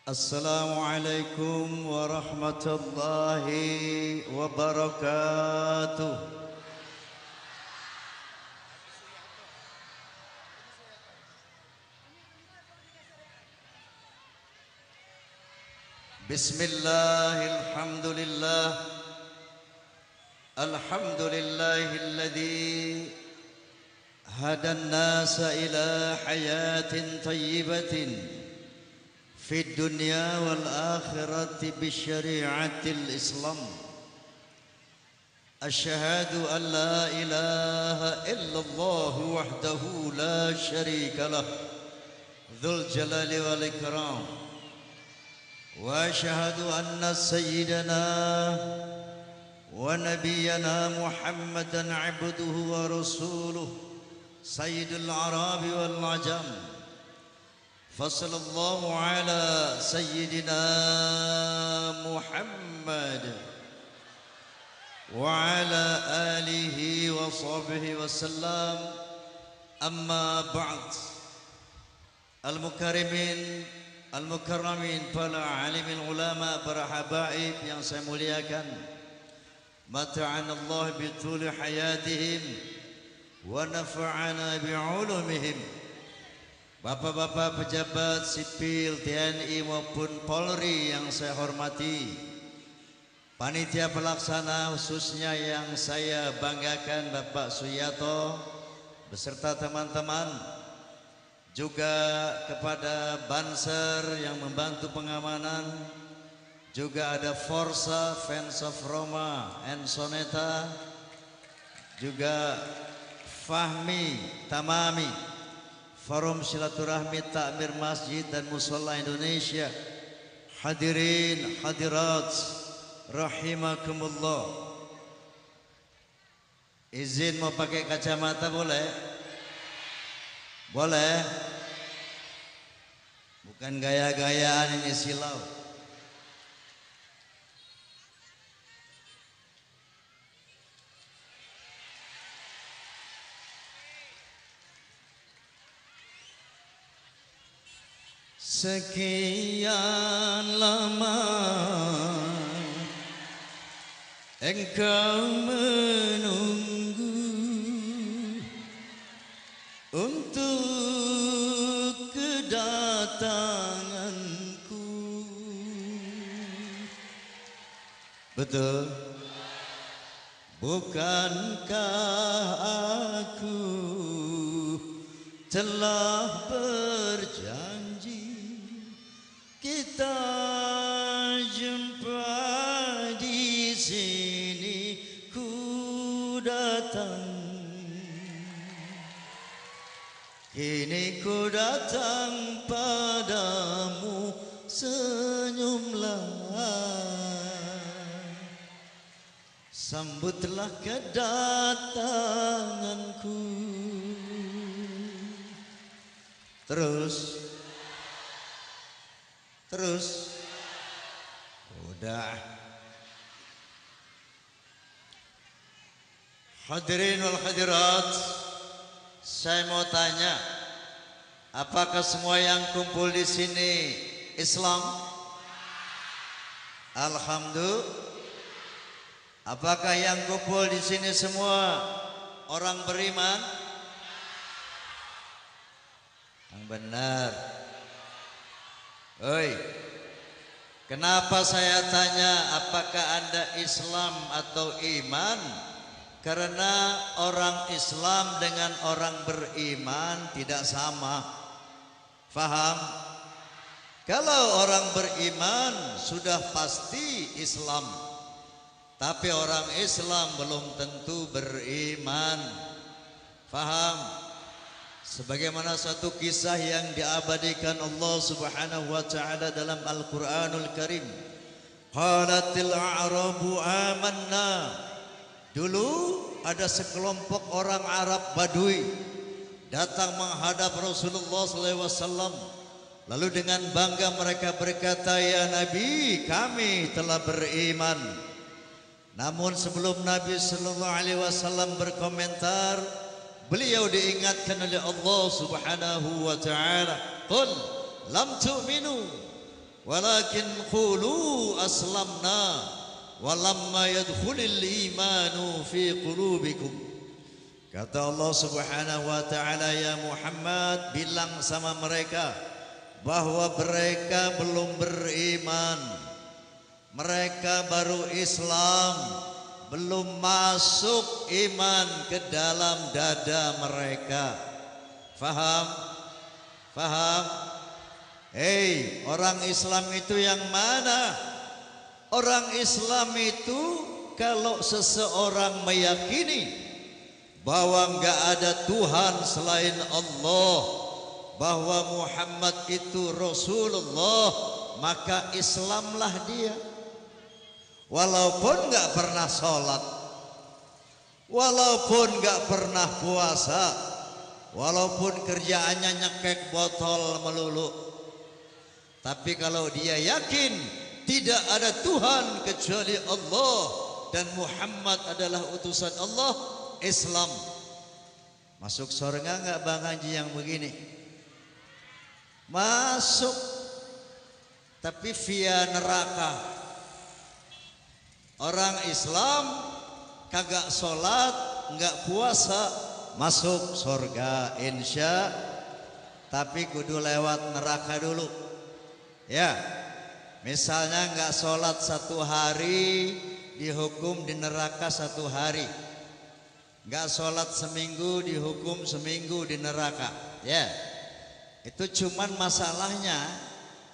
Assalamualaikum warahmatullahi wabarakatuh. Bismillahirrahmanirrahim. Alhamdulillahilladzi hadan nasa ila hayatin tayyibatin في الدنيا والآخرة بشريعة الإسلام. أشهد أن لا إله إلا الله وحده لا شريك له ذو الجلال والإكرام. وأشهد أن سيدنا ونبينا محمدا عبده ورسوله سيد الأعراب والعجم. فصلى الله على سيدنا محمد وعلى آله وصحبه وسلم. أما بعد. Al-mukarramin para alimin ulama, para habaib yang saya muliakan, mata'ana Allah bituli hayatihim wa nafa'ana bi'ulumihim. Bapak-bapak pejabat sipil TNI maupun Polri yang saya hormati, panitia pelaksana khususnya yang saya banggakan Bapak Suyato beserta teman-teman, juga kepada Banser yang membantu pengamanan, juga ada Forza Fans of Roma and Soneta, juga Fahmi Tamami Forum Silaturahmi Takmir Masjid dan Musholla Indonesia. Hadirin hadirat rahimakumullah. Izin mau pakai kacamata boleh? Boleh? Bukan gaya-gayaan ini, silau. Sekian lama engkau menunggu untuk kedatanganku. Betul? Bukankah aku telah berjanji kita jumpa di sini, ku datang. Kini ku datang padamu, senyumlah, sambutlah kedatanganku. Terus udah. Hadirin wal hadirat, saya mau tanya, apakah semua yang kumpul di sini Islam? Alhamdulillah. Apakah yang kumpul di sini semua orang beriman? Yang benar. Oi, kenapa saya tanya apakah Anda Islam atau iman? Karena orang Islam dengan orang beriman tidak sama. Faham? Kalau orang beriman sudah pasti Islam, tapi orang Islam belum tentu beriman. Faham? Sebagaimana satu kisah yang diabadikan Allah Subhanahu wa taala dalam Al-Qur'anul Karim. Qalatil a'rabu amanna. Dulu ada sekelompok orang Arab Badui datang menghadap Rasulullah SAW. Lalu dengan bangga mereka berkata, "Ya Nabi, kami telah beriman." Namun sebelum Nabi SAW berkomentar, beliau diingatkan oleh Allah Subhanahu wa taala, "Qul lam tu'minu walakin qulu aslamna walamma yadkhulul imanu fi qulubikum. Kata Allah Subhanahu wa taala, ya Muhammad, bilang sama mereka bahwa mereka belum beriman, mereka baru Islam, belum masuk iman ke dalam dada mereka. Faham? Faham? Hei, orang Islam itu yang mana? Orang Islam itu kalau seseorang meyakini bahwa enggak ada Tuhan selain Allah, bahwa Muhammad itu Rasulullah, maka Islamlah dia. Walaupun enggak pernah sholat, walaupun enggak pernah puasa, walaupun kerjaannya nyekek botol melulu, tapi kalau dia yakin tidak ada Tuhan kecuali Allah dan Muhammad adalah utusan Allah, Islam. Masuk surga enggak Bang Haji yang begini? Masuk, tapi via neraka. Orang Islam kagak sholat, enggak puasa, masuk surga insya, tapi kudu lewat neraka dulu. Ya, misalnya enggak sholat 1 hari, dihukum di neraka 1 hari. Enggak sholat seminggu, dihukum seminggu di neraka. Ya, itu cuman masalahnya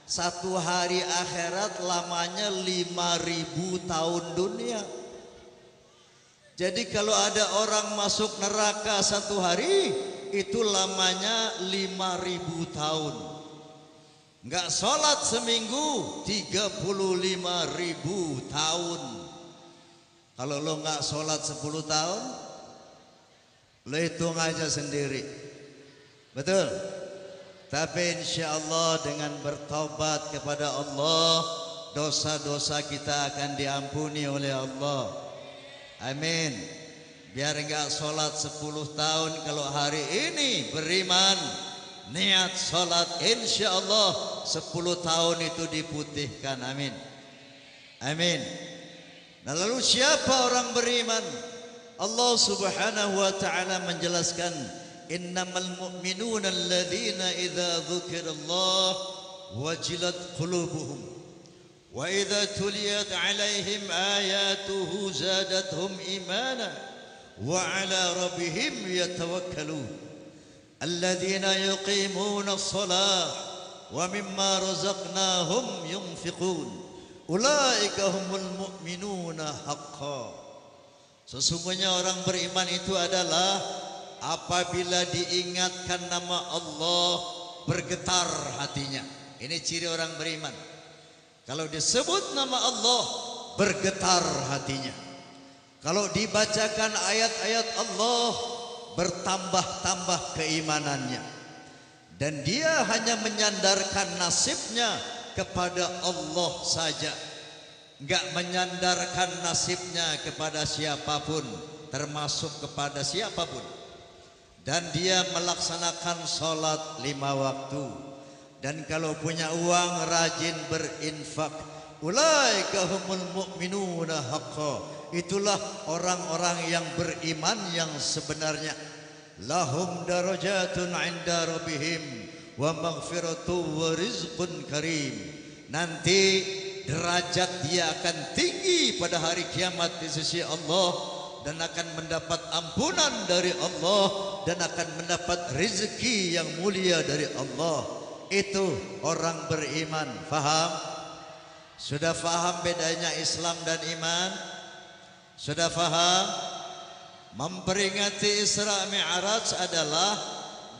1 hari akhirat lamanya 5.000 tahun dunia. Jadi kalau ada orang masuk neraka 1 hari, itu lamanya 5.000 tahun. Enggak sholat seminggu 35.000 tahun. Kalau lo enggak sholat 10 tahun, lo hitung aja sendiri. Betul? Tapi insya Allah dengan bertaubat kepada Allah, dosa-dosa kita akan diampuni oleh Allah. Amin. Biar enggak sholat 10 tahun, kalau hari ini beriman, niat sholat, insya Allah 10 tahun itu diputihkan. Amin. Amin. Nah, lalu siapa orang beriman? Allah Subhanahu wa ta'ala menjelaskan, innamal mu'minuna alladhina idza dzukirallah wajilat qulubuhum wa idza tuliyat 'alaihim ayatuhu zadatuhum imana wa 'ala rabbihim yatawakkalun alladhina yuqimuna as-salah wa mimma razaqnahum yunfiqun ulaika humul mu'minuna haqqan. Sesungguhnya orang beriman itu adalah apabila diingatkan nama Allah bergetar hatinya. Ini ciri orang beriman. Kalau disebut nama Allah bergetar hatinya. Kalau dibacakan ayat-ayat Allah bertambah-tambah keimanannya. Dan dia hanya menyandarkan nasibnya kepada Allah saja, enggak menyandarkan nasibnya kepada siapapun, termasuk kepada siapapun. Dan dia melaksanakan sholat 5 waktu. Dan kalau punya uang rajin berinfak. Ulaika humul mu'minuna haqqa. Itulah orang-orang yang beriman yang sebenarnya. Lahum darajatun 'inda rabbihim wa maghfiratu wa rizqun karim. Nanti derajat dia akan tinggi pada hari kiamat di sisi Allah, dan akan mendapat ampunan dari Allah, dan akan mendapat rezeki yang mulia dari Allah. Itu orang beriman. Faham? Sudah faham bedanya Islam dan iman? Sudah faham? Memperingati Isra Mi'raj adalah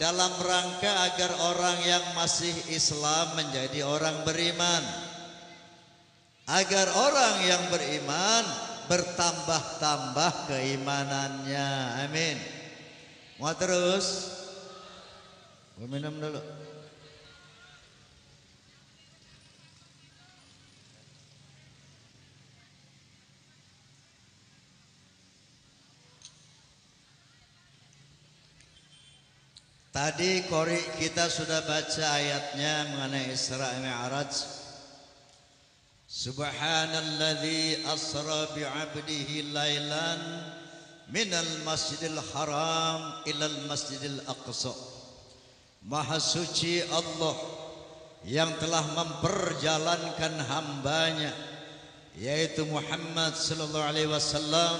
dalam rangka agar orang yang masih Islam menjadi orang beriman, agar orang yang beriman bertambah-tambah keimanannya. Amin. Mau terus? Mau minum dulu. Tadi Qori kita sudah baca ayatnya mengenai Isra Mi'raj. Subhanalladzi asra bi'abdihi lailan minal masjidil haram ilal masjidil aqsa. Maha suci Allah yang telah memperjalankan hambanya yaitu Muhammad sallallahu alaihi wasallam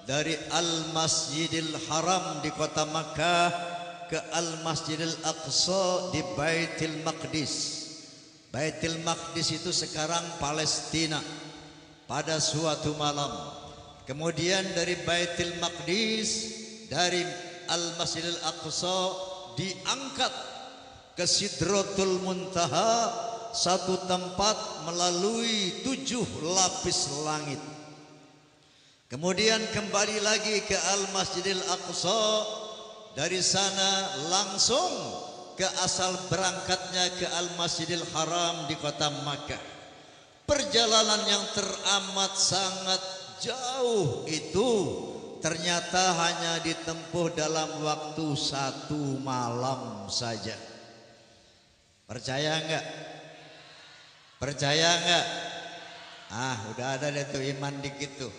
dari Al-Masjidil Haram di kota Makkah ke Al-Masjidil Aqsa di Baitul Maqdis. Baitul Maqdis itu sekarang Palestina pada suatu malam. Kemudian dari Baitul Maqdis, dari Al-Masjidil Aqsa diangkat ke Sidratul Muntaha, satu tempat melalui 7 lapis langit. Kemudian kembali lagi ke Al-Masjidil Aqsa, dari sana langsung ke asal berangkatnya ke Al-Masjidil Haram di kota Makkah. Perjalanan yang teramat sangat jauh itu ternyata hanya ditempuh dalam waktu 1 malam saja. Percaya enggak? Percaya enggak? Udah ada deh tuh iman dikit tuh.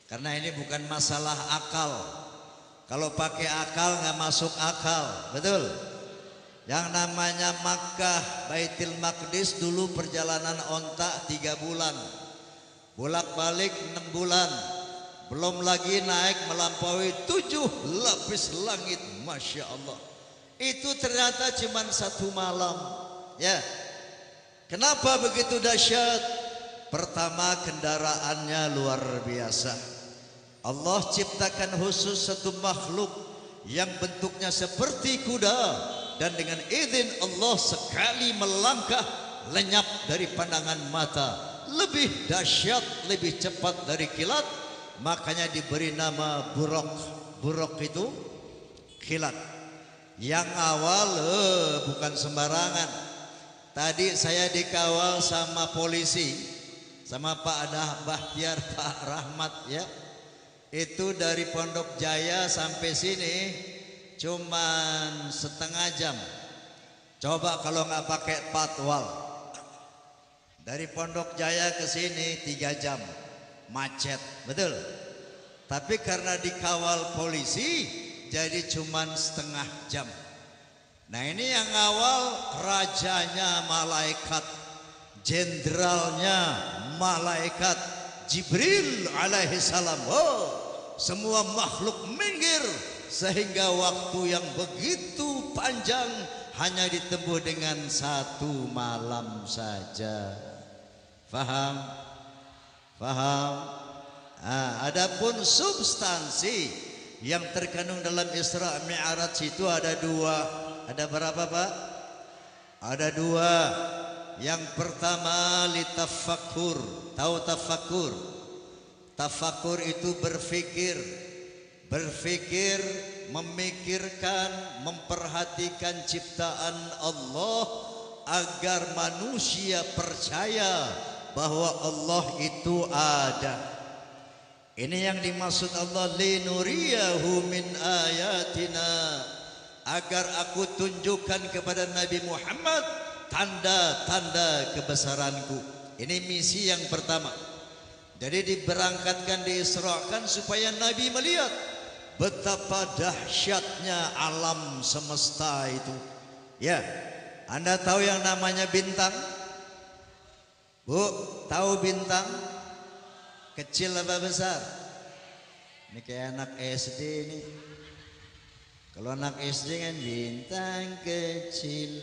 Karena ini bukan masalah akal. Kalau pakai akal nggak masuk akal, betul? Yang namanya Makkah, Baitul Maqdis dulu perjalanan onta 3 bulan, bolak-balik 6 bulan, belum lagi naik melampaui 7 lapis langit, masya Allah. Itu ternyata cuma 1 malam, ya. Kenapa begitu dahsyat? Pertama, kendaraannya luar biasa. Allah ciptakan khusus satu makhluk yang bentuknya seperti kuda, dan dengan izin Allah sekali melangkah lenyap dari pandangan mata, lebih dahsyat, lebih cepat dari kilat, makanya diberi nama buraq. Buraq itu kilat. Yang awal bukan sembarangan. Tadi saya dikawal sama polisi, sama Pak Bahtiar, Pak Rahmat, ya. Itu dari Pondok Jaya sampai sini cuman setengah jam. Coba kalau nggak pakai patwal, dari Pondok Jaya ke sini 3 jam, macet, betul. Tapi karena dikawal polisi jadi cuman setengah jam. Nah ini yang awal rajanya malaikat, jenderalnya malaikat Jibril alaihi salam. Semua makhluk minggir, sehingga waktu yang begitu panjang hanya ditempuh dengan 1 malam saja. Faham? Faham? Adapun substansi yang terkandung dalam Isra Mi'raj itu ada 2. Ada berapa, Pak? Ada 2. Yang pertama litafakkur. Tahu tafakkur? Tafakkur itu berfikir, memikirkan, memperhatikan ciptaan Allah agar manusia percaya bahwa Allah itu ada. Ini yang dimaksud Allah, linuriyahu min ayatina, agar aku tunjukkan kepada Nabi Muhammad tanda-tanda kebesaranku. Ini misi yang pertama. Jadi diberangkatkan, diisrakan supaya Nabi melihat betapa dahsyatnya alam semesta itu. Ya, Anda tahu yang namanya bintang? Bu, tahu bintang? Kecil apa besar? Ini kayak anak SD ini. Kalau anak SD kan bintang kecil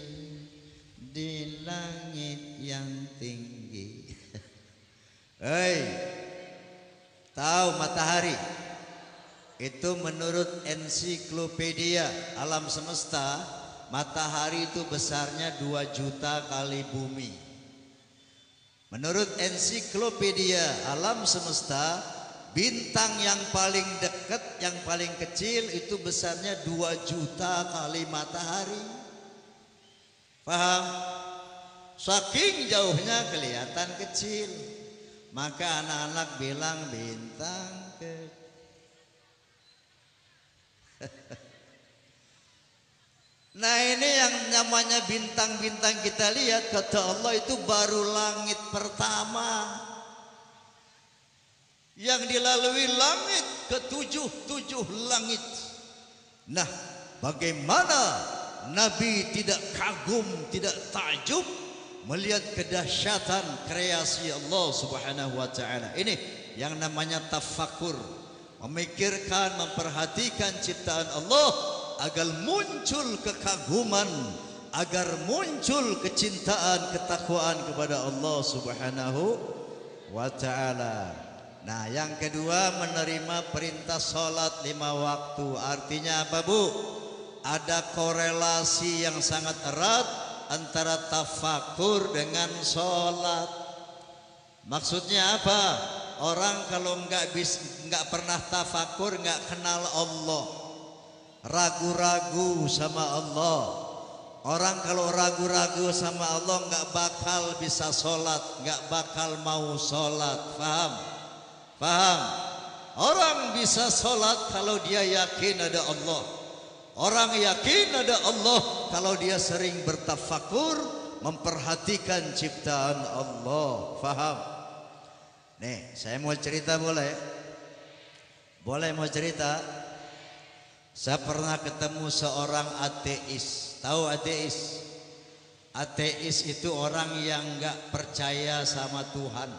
di langit yang tinggi. Hei, tahu matahari? Itu menurut ensiklopedia alam semesta, matahari itu besarnya 2 juta kali bumi. Menurut ensiklopedia alam semesta, bintang yang paling dekat, yang paling kecil itu besarnya 2 juta kali matahari. Paham? Saking jauhnya kelihatan kecil. Maka anak-anak bilang bintang kecil. Nah ini yang namanya bintang-bintang kita lihat, kata Allah itu baru langit pertama yang dilalui langit ketujuh langit. Nah bagaimana Nabi tidak kagum, tidak takjub melihat kedahsyatan kreasi Allah Subhanahu wa taala. Ini yang namanya tafakur, memikirkan, memperhatikan ciptaan Allah agar muncul kekaguman, agar muncul kecintaan, ketakwaan kepada Allah Subhanahu wa taala. Nah, yang kedua menerima perintah salat 5 waktu. Artinya apa, Bu? Ada korelasi yang sangat erat antara tafakur dengan salat. Maksudnya apa? Orang kalau enggak pernah tafakur, enggak kenal Allah, ragu-ragu sama Allah. Orang kalau ragu-ragu sama Allah enggak bakal bisa sholat, enggak bakal mau sholat. Paham? Paham? Orang bisa sholat kalau dia yakin ada Allah. Orang yakin ada Allah kalau dia sering bertafakur, memperhatikan ciptaan Allah. Paham? Nih, saya mau cerita boleh? Boleh mau cerita? Saya pernah ketemu seorang ateis. Tahu ateis? Ateis itu orang yang enggak percaya sama Tuhan,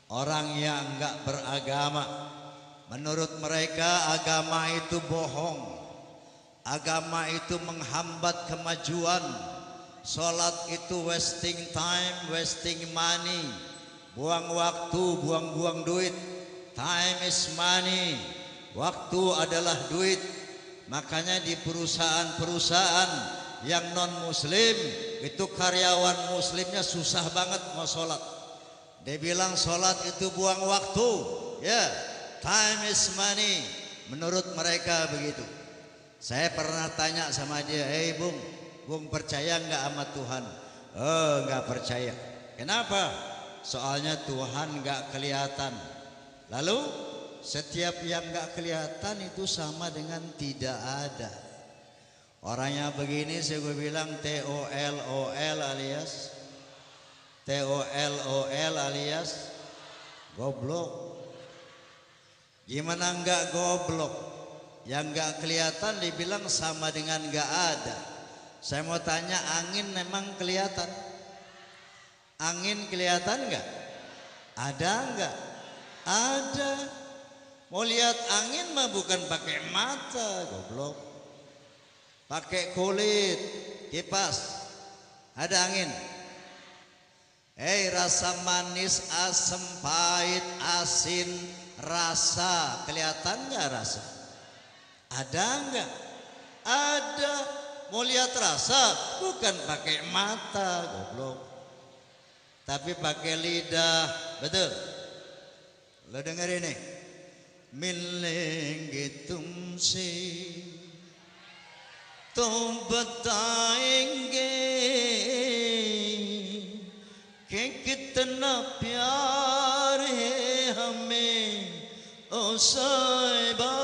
orang yang enggak beragama. Menurut mereka agama itu bohong, agama itu menghambat kemajuan, sholat itu wasting time, wasting money, buang waktu, buang-buang duit. Time is money, waktu adalah duit. Makanya di perusahaan-perusahaan yang non muslim itu karyawan muslimnya susah banget mau sholat. Dia bilang sholat itu buang waktu, ya, time is money. Menurut mereka begitu. Saya pernah tanya sama dia, "Hei Bung percaya nggak sama Tuhan?" "Oh, nggak percaya." "Kenapa?" "Soalnya Tuhan nggak kelihatan." "Lalu?" "Setiap yang nggak kelihatan itu sama dengan tidak ada." Orangnya begini, saya bilang TOLOL alias goblok. Gimana enggak goblok? Yang enggak kelihatan dibilang sama dengan enggak ada. Saya mau tanya, angin memang kelihatan? Angin kelihatan enggak? Ada enggak? Ada. Mau lihat angin mah bukan pakai mata, goblok. Pakai kulit, kipas. Ada angin. Rasa manis, asam, pahit, asin, rasa, kelihatan nggak rasa? Ada nggak? Ada. Mau lihat rasa bukan pakai mata, goblok, tapi pakai lidah. Betul? Lo denger ini. Milengi tumsi तो बताएंगे कि कितना प्यार है हमें ओ साहिबा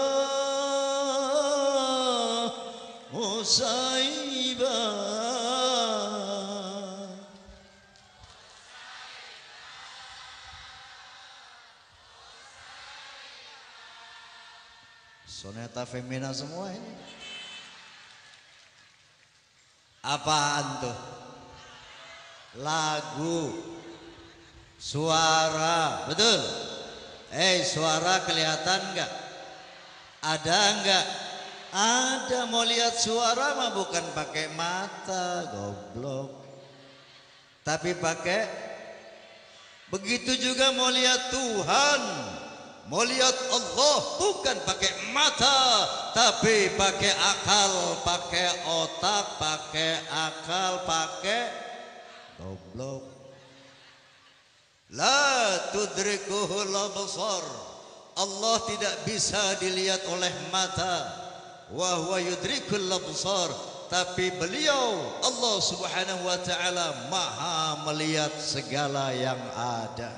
ओ साहिबा। Soneta femina semua ini. Apaan tuh? Lagu, suara, betul? Suara kelihatan nggak? Ada nggak? Ada. Mau lihat suara mah bukan pakai mata, goblok, tapi pakai. Begitu juga mau lihat Tuhan, mau lihat Allah bukan pakai mata, tapi pakai akal, pakai otak, pakai akal, pakai goblok. La tudrikuhul absar. Allah tidak bisa dilihat oleh mata. Wa huwa yudrikul absar. Tapi beliau Allah Subhanahu wa taala maha melihat segala yang ada.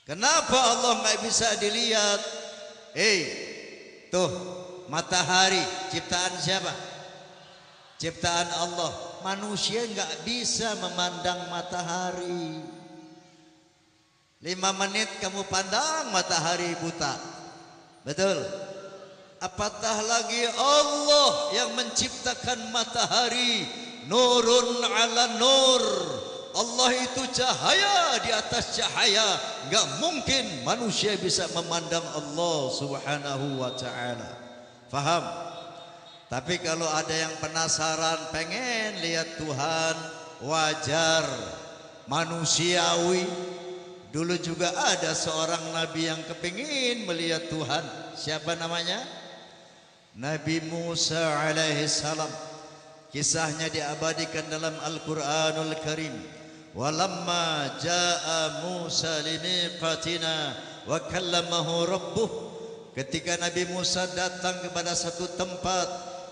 Kenapa Allah nggak bisa dilihat? Tuh matahari ciptaan siapa? ciptaan Allah. Manusia nggak bisa memandang matahari. 5 menit kamu pandang matahari buta. Betul? Apatah lagi Allah yang menciptakan matahari, nurun ala nur. Allah itu cahaya di atas cahaya. Enggak mungkin manusia bisa memandang Allah Subhanahu wa ta'ala. Faham? Tapi kalau ada yang penasaran, pengen lihat Tuhan, wajar, manusiawi. Dulu juga ada seorang nabi yang kepingin melihat Tuhan. Siapa namanya? Nabi Musa alaihi salam. Kisahnya diabadikan dalam Al-Quranul Karim. Walamma jaa Musa limiqatina wa kallamahu rabbuh. Ketika Nabi Musa datang kepada satu tempat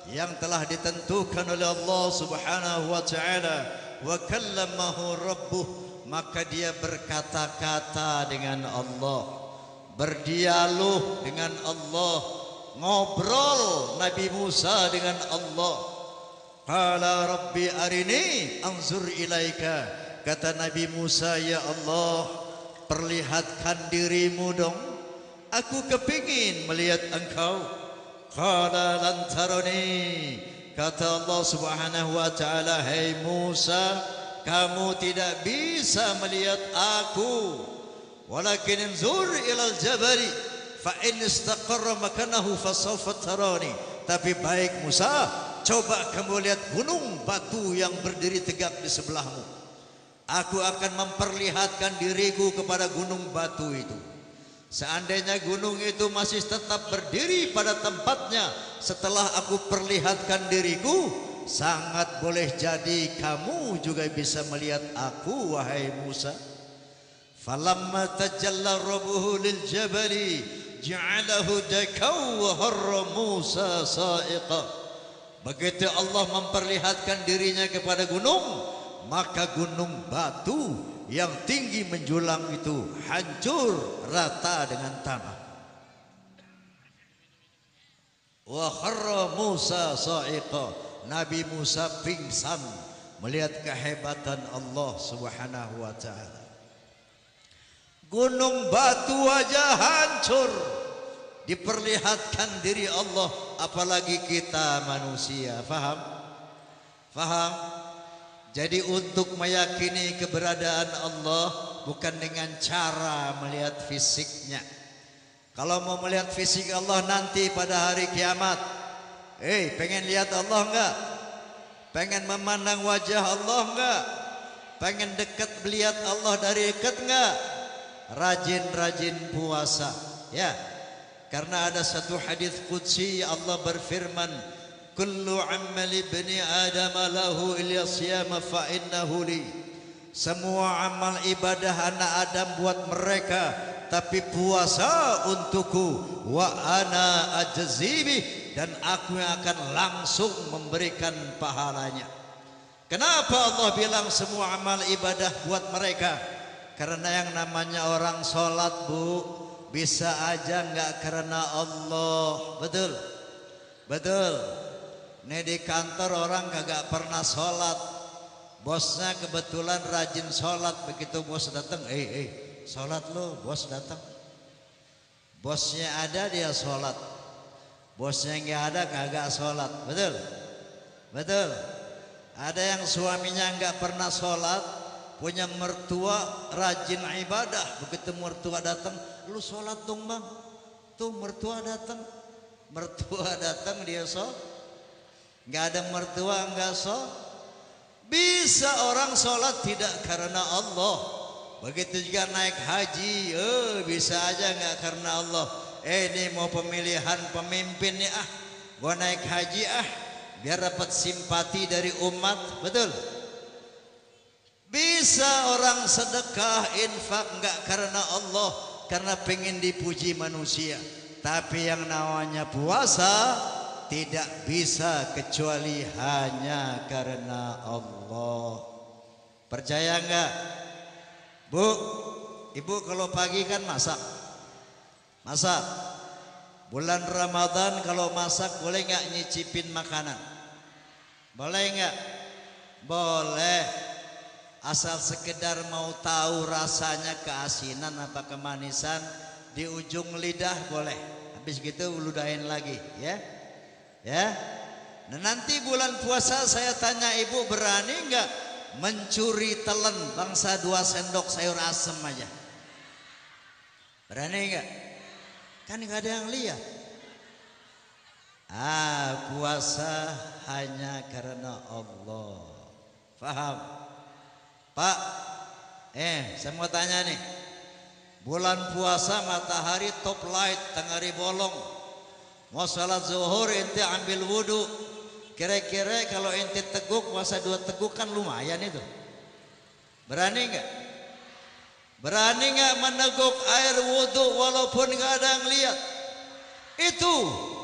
yang telah ditentukan oleh Allah Subhanahu wa ta'ala, wa kallamahu rabbuh, maka dia berkata-kata dengan Allah, berdialog dengan Allah, ngobrol Nabi Musa dengan Allah. Qala rabbi arini anzur ilaika. Kata Nabi Musa, ya Allah, perlihatkan dirimu dong, aku kepingin melihat engkau. Qala lan tarani. Kata Allah Subhanahu wa ta'ala, hai Musa, kamu tidak bisa melihat aku, walakin inzur ilal jabali fa in istaqarra makanahu fasawfa tarani. Tapi baik Musa, coba kamu lihat gunung batu yang berdiri tegak di sebelahmu. Aku akan memperlihatkan diriku kepada gunung batu itu. Seandainya gunung itu masih tetap berdiri pada tempatnya setelah aku perlihatkan diriku, sangat boleh jadi kamu juga bisa melihat aku, wahai Musa. Falamma tajalla rabbuhu lil jabali ja'alahu dakau wa harra Musa sa'iqa. Begitu Allah memperlihatkan dirinya kepada gunung, maka gunung batu yang tinggi menjulang itu hancur rata dengan tanah. Wa kharra Musa sa'iqa. Nabi Musa pingsan melihat kehebatan Allah Subhanahu wa ta'ala. Gunung batu aja hancur, diperlihatkan diri Allah, apalagi kita manusia. Faham? Faham? Jadi untuk meyakini keberadaan Allah bukan dengan cara melihat fisiknya. Kalau mau melihat fisik Allah nanti pada hari kiamat, pengen lihat Allah enggak? Pengen memandang wajah Allah enggak? Pengen dekat melihat Allah dari dekat enggak? Rajin-rajin puasa, ya. Karena ada satu hadis qudsi, Allah berfirman, kullu amali ibni adam lahu illa siyama fa innahu li. Semua amal ibadah anak Adam buat mereka, tapi puasa untukku. Wa ana ajzibi, dan aku yang akan langsung memberikan pahalanya. Kenapa Allah bilang semua amal ibadah buat mereka? Karena yang namanya orang sholat, Bu, bisa aja enggak karena Allah. Betul? Betul. Nih di kantor orang kagak pernah sholat, bosnya kebetulan rajin sholat. Begitu bos datang, sholat lo, bos datang. Bosnya ada dia sholat, bosnya nggak ada kagak sholat. Betul? Betul. Ada yang suaminya nggak pernah sholat, punya mertua rajin ibadah. Begitu mertua datang, lu sholat dong bang. Tuh mertua datang, dia sholat. Nggak ada mertua nggak sholat. Bisa orang sholat tidak karena Allah. Begitu juga naik haji, bisa aja nggak karena Allah. Ini mau pemilihan pemimpin nih, gua naik haji biar dapat simpati dari umat. Betul? Bisa orang sedekah infak nggak karena Allah, karena pengen dipuji manusia. Tapi yang namanya puasa tidak bisa kecuali hanya karena Allah. Percaya enggak? Bu, ibu kalau pagi kan masak. Bulan Ramadan kalau masak boleh enggak nyicipin makanan? Boleh enggak? Boleh. Asal sekedar mau tahu rasanya keasinan apa kemanisan di ujung lidah boleh. Habis gitu ludahin lagi, ya. Ya. Nah, nanti bulan puasa saya tanya ibu, berani enggak mencuri telan bangsa 2 sendok sayur asem aja? Berani enggak? Kan enggak ada yang lihat. Puasa hanya karena Allah. Faham? Pak, saya mau tanya nih. Bulan puasa matahari top light, tengah bolong. Mau salat zuhur ente ambil wudu. Kira-kira kalau ente teguk puasa 2 teguk kan lumayan itu. Berani enggak? Berani enggak meneguk air wudu walaupun enggak ada yang lihat? Itu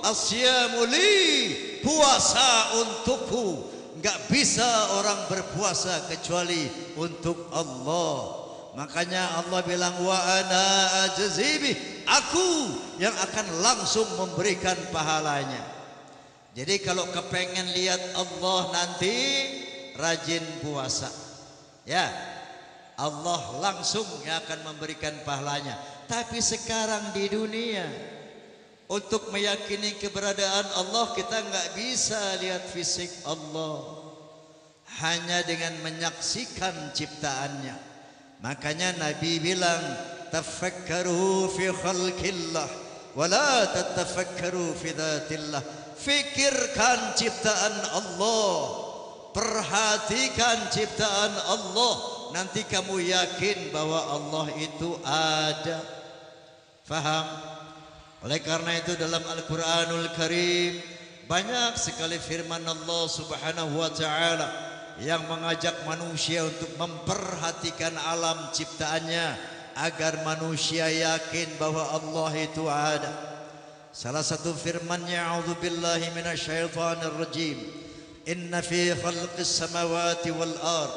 asyamuli, puasa untukku. Enggak bisa orang berpuasa kecuali untuk Allah. Makanya Allah bilang wa ana ajzibi, aku yang akan langsung memberikan pahalanya. Jadi kalau kepengen lihat Allah nanti, rajin puasa. Ya, Allah langsung yang akan memberikan pahalanya. Tapi sekarang di dunia, untuk meyakini keberadaan Allah, kita nggak bisa lihat fisik Allah, hanya dengan menyaksikan ciptaannya. Makanya Nabi bilang, tafakkaru fi khalqillah wa la tatafakkaru fi dzatillah. Fikirkan ciptaan Allah, perhatikan ciptaan Allah, nanti kamu yakin bahwa Allah itu ada. Faham? Oleh karena itu dalam Al-Quranul Karim banyak sekali firman Allah Subhanahu wa ta'ala yang mengajak manusia untuk memperhatikan alam ciptaannya agar manusia yakin bahwa Allah itu ada. Salah satu firman-Nya, a'udzubillahi minasyaitonir rajim, inna fi khalqis samawati wal ard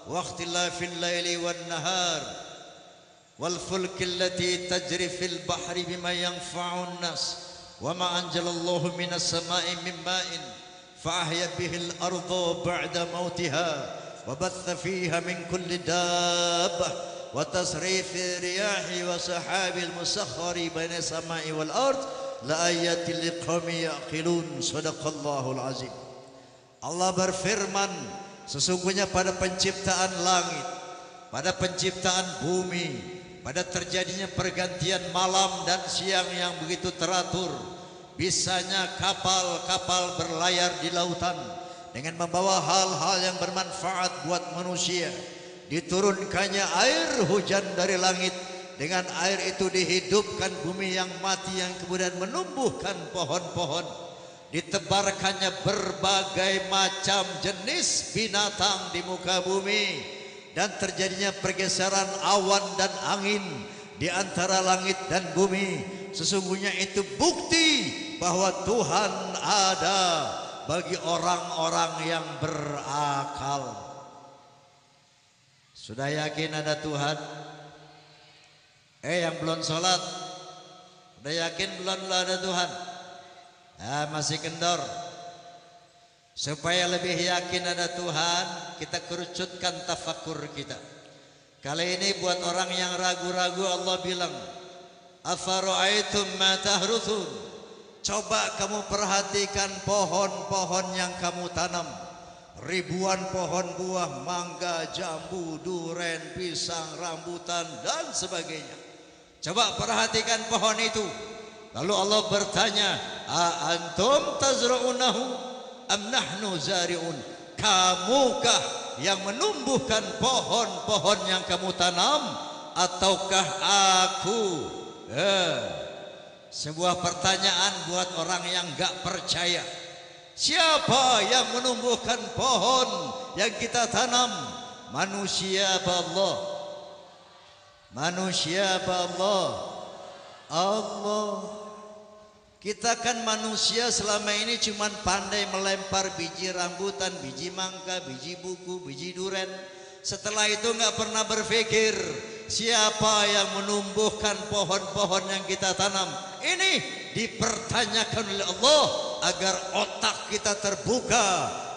wa ikhtilafil laili wan nahar والفلك التي تجري في البحر بما ينفع الناس وما أنزل الله من السماء من ماء فأحيا به الأرض بعد موتها وبث فيها من كل دابة وتصريف الرياح وسحاب المسخر بين السماء والأرض لآيات لقوم يعقلون صدق الله العظيم. Allah berfirman, sesungguhnya pada penciptaan langit, pada penciptaan bumi, pada terjadinya pergantian malam dan siang yang begitu teratur, bisanya kapal-kapal berlayar di lautan dengan membawa hal-hal yang bermanfaat buat manusia. Diturunkannya air hujan dari langit, dengan air itu dihidupkan bumi yang mati yang kemudian menumbuhkan pohon-pohon. Ditebarkannya berbagai macam jenis binatang di muka bumi, dan terjadinya pergeseran awan dan angin di antara langit dan bumi. Sesungguhnya itu bukti bahwa Tuhan ada bagi orang-orang yang berakal. Sudah yakin ada Tuhan? Yang belum sholat, sudah yakin belum ada Tuhan? Masih kendor. Supaya lebih yakin ada Tuhan, kita kerucutkan tafakur kita. Kali ini buat orang yang ragu-ragu, Allah bilang, afara'aitum ma tahruthun. Coba kamu perhatikan pohon-pohon yang kamu tanam. Ribuan pohon buah, mangga, jambu, duren, pisang, rambutan, dan sebagainya. Coba perhatikan pohon itu. Lalu Allah bertanya, a antum tazra'unahu am nahnu zari'un, kamukah yang menumbuhkan pohon-pohon yang kamu tanam ataukah aku? Sebuah pertanyaan buat orang yang gak percaya. Siapa yang menumbuhkan pohon yang kita tanam? Manusia apa Allah? Manusia apa Allah? Allah. Kita kan manusia selama ini cuma pandai melempar biji rambutan, biji mangga, biji buku, biji duren. Setelah itu nggak pernah berpikir siapa yang menumbuhkan pohon-pohon yang kita tanam. Ini dipertanyakan oleh Allah agar otak kita terbuka,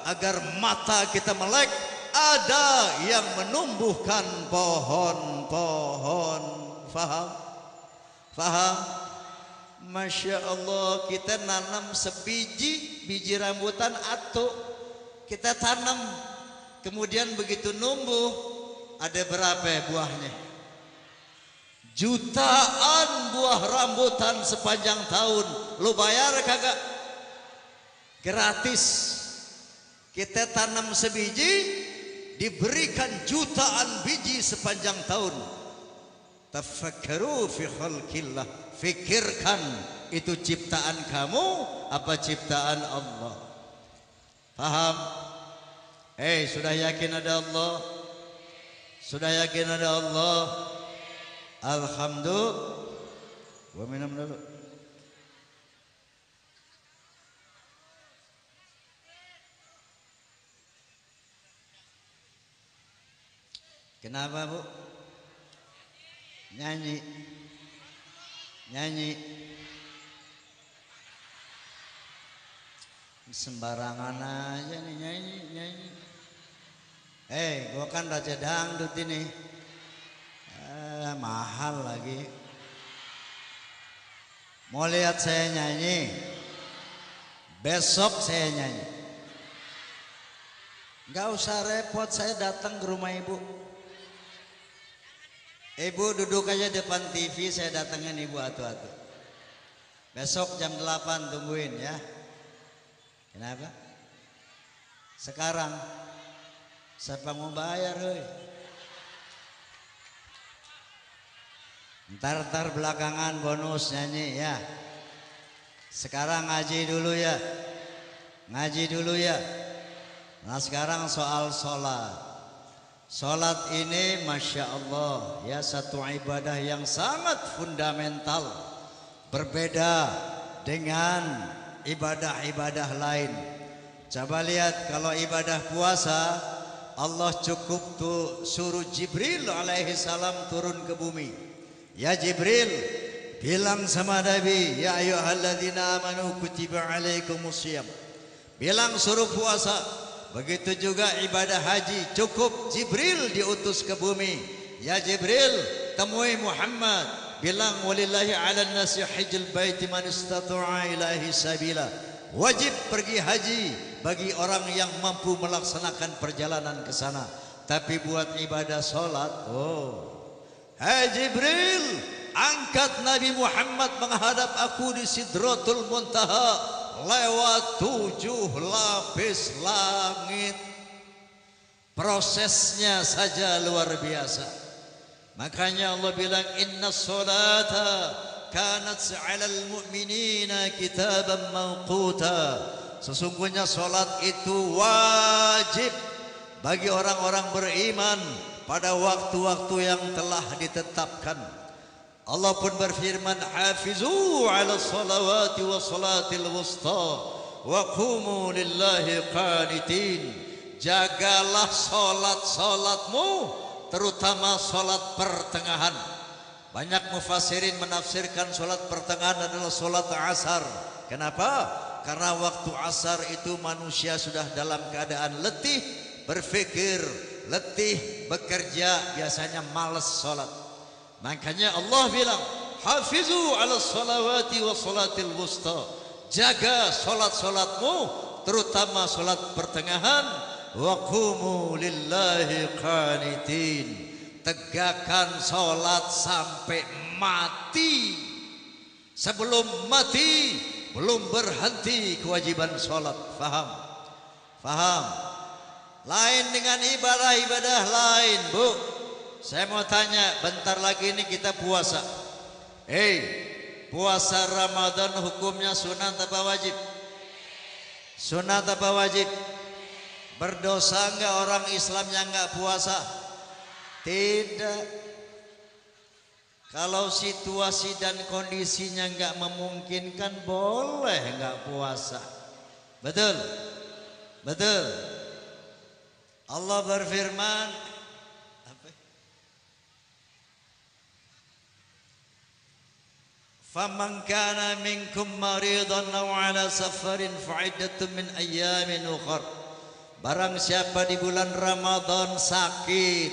agar mata kita melek, ada yang menumbuhkan pohon-pohon. Faham? Faham? Masya Allah, kita nanam sebiji biji rambutan atau kita tanam, kemudian begitu numbuh, ada berapa buahnya? Jutaan buah rambutan sepanjang tahun. Lu bayar kagak? Gratis. Kita tanam sebiji, diberikan jutaan biji sepanjang tahun. Tafakkaru fi khalqillah. Fikirkan, itu ciptaan kamu apa ciptaan Allah? Paham? Sudah yakin ada Allah? Sudah yakin ada Allah? Alhamdulillah. Gua minum dulu. Kenapa, Bu? Nyanyi. Nyanyi. Sembarangan aja nih nyanyi. Gua kan raja dangdut ini. Mahal lagi. Mau lihat saya nyanyi? Besok saya nyanyi. Gak usah repot, saya datang ke rumah ibu. Ibu duduk aja depan TV, saya datangin ibu atu-atu. Besok jam 8 tungguin ya. Kenapa? Sekarang siapa mau bayar, hei? Ntar belakangan bonus nyanyi ya. Sekarang ngaji dulu ya. Ngaji dulu ya. Nah sekarang soal sholat. Sholat ini Masya Allah ya, satu ibadah yang sangat fundamental. Berbeda dengan ibadah-ibadah lain. Coba lihat kalau ibadah puasa, Allah cukup tuh suruh Jibril alaihi salam turun ke bumi. Ya Jibril, bilang sama Nabi, ya ayyuhalladzina amanu kutiba alaikumusiyam. Bilang suruh puasa. Begitu juga ibadah haji, cukup Jibril diutus ke bumi. Ya Jibril, temui Muhammad, bilang walillahi 'alan nasi hajjul baiti man istata'a ilaihi sabila. Wajib pergi haji bagi orang yang mampu melaksanakan perjalanan ke sana. Tapi buat ibadah salat, hai Jibril, angkat Nabi Muhammad menghadap aku di Sidratul Muntaha, lewat 7 lapis langit. Prosesnya saja luar biasa. Makanya Allah bilang inna sholata kanat 'alal mu'minina kitaban mawquta. Sesungguhnya salat itu wajib bagi orang-orang beriman pada waktu-waktu yang telah ditetapkan. Allah pun berfirman, hafizu 'ala sholawati wa salatil wusta wa qumu lillahi qanitin. Jagalah salat-salatmu, terutama salat pertengahan. Banyak mufassirin menafsirkan salat pertengahan adalah salat asar. Kenapa? Karena waktu asar itu manusia sudah dalam keadaan letih berfikir, letih bekerja, biasanya malas salat. Makanya Allah bilang, hafizu 'ala sholawati wa salatil wusta. Jaga salat-salatmu, terutama salat pertengahan. Wa qumu lillahi qanitin. Tegakkan salat sampai mati. Sebelum mati belum berhenti kewajiban salat. Faham? Faham? Lain dengan ibadah-ibadah lain, Bu. Saya mau tanya, bentar lagi ini kita puasa. Puasa Ramadan hukumnya sunat apa wajib? Sunat apa wajib? Berdosa enggak orang Islam yang enggak puasa? Tidak. Kalau situasi dan kondisinya enggak memungkinkan, boleh enggak puasa. Betul? Betul. Allah berfirman, faman kana minkum maridan aw ala safarin fa'iddatun min ayyamin ukhra. Barang siapa di bulan Ramadan sakit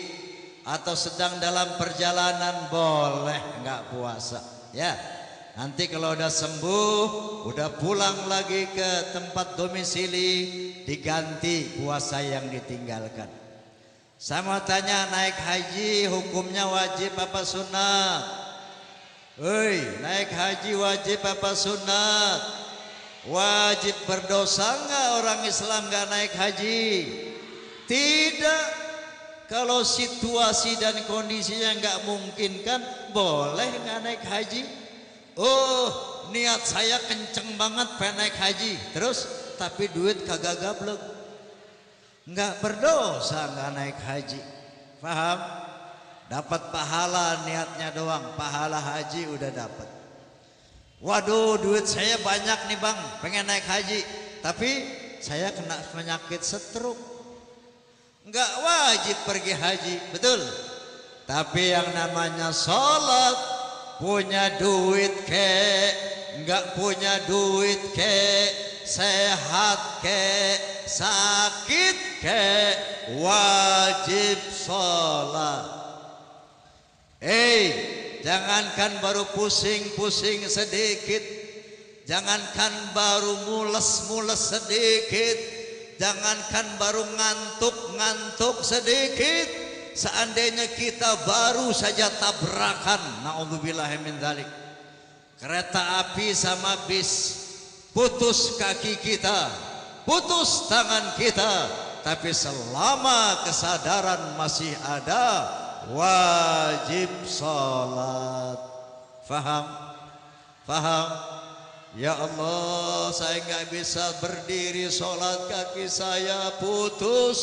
atau sedang dalam perjalanan boleh nggak puasa ya. Nanti kalau udah sembuh, udah pulang lagi ke tempat domisili, diganti puasa yang ditinggalkan. Saya mau tanya, naik haji hukumnya wajib apa sunat? Naik haji wajib apa sunat? Wajib. Berdosa nggak orang Islam nggak naik haji? Tidak. Kalau situasi dan kondisinya nggak memungkinkan, boleh nggak naik haji? Oh, niat saya kenceng banget pengen naik haji, terus tapi duit kagak gablek, nggak berdosa nggak naik haji. Paham? Dapat pahala niatnya doang, pahala haji udah dapat. Waduh, duit saya banyak nih bang, pengen naik haji, tapi saya kena penyakit stroke, nggak wajib pergi haji, betul? Tapi yang namanya sholat, punya duit ke, nggak punya duit ke, sehat ke, sakit ke, wajib sholat. Jangankan baru pusing-pusing sedikit, jangankan baru mules-mules sedikit, jangankan baru ngantuk-ngantuk sedikit, seandainya kita baru saja tabrakan, naudzubillahi min dzalik, kereta api sama bis, putus kaki kita, putus tangan kita, tapi selama kesadaran masih ada, wajib sholat. Faham? Faham? Ya Allah, saya nggak bisa berdiri sholat, kaki saya putus.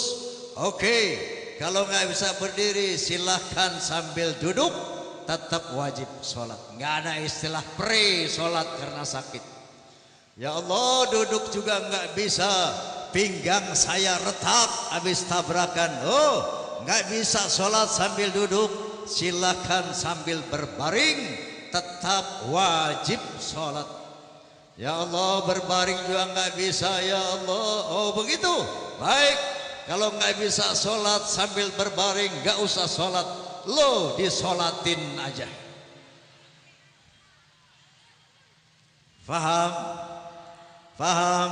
Oke. Kalau nggak bisa berdiri, silahkan sambil duduk, tetap wajib sholat. Nggak ada istilah pre sholat karena sakit. Ya Allah, duduk juga nggak bisa, pinggang saya retak habis tabrakan. Oh, nggak bisa sholat sambil duduk, silahkan sambil berbaring, tetap wajib sholat. Ya Allah, berbaring juga nggak bisa, ya Allah. Oh begitu, baik. Kalau nggak bisa sholat sambil berbaring, nggak usah sholat, lo disolatin aja. Faham? Faham?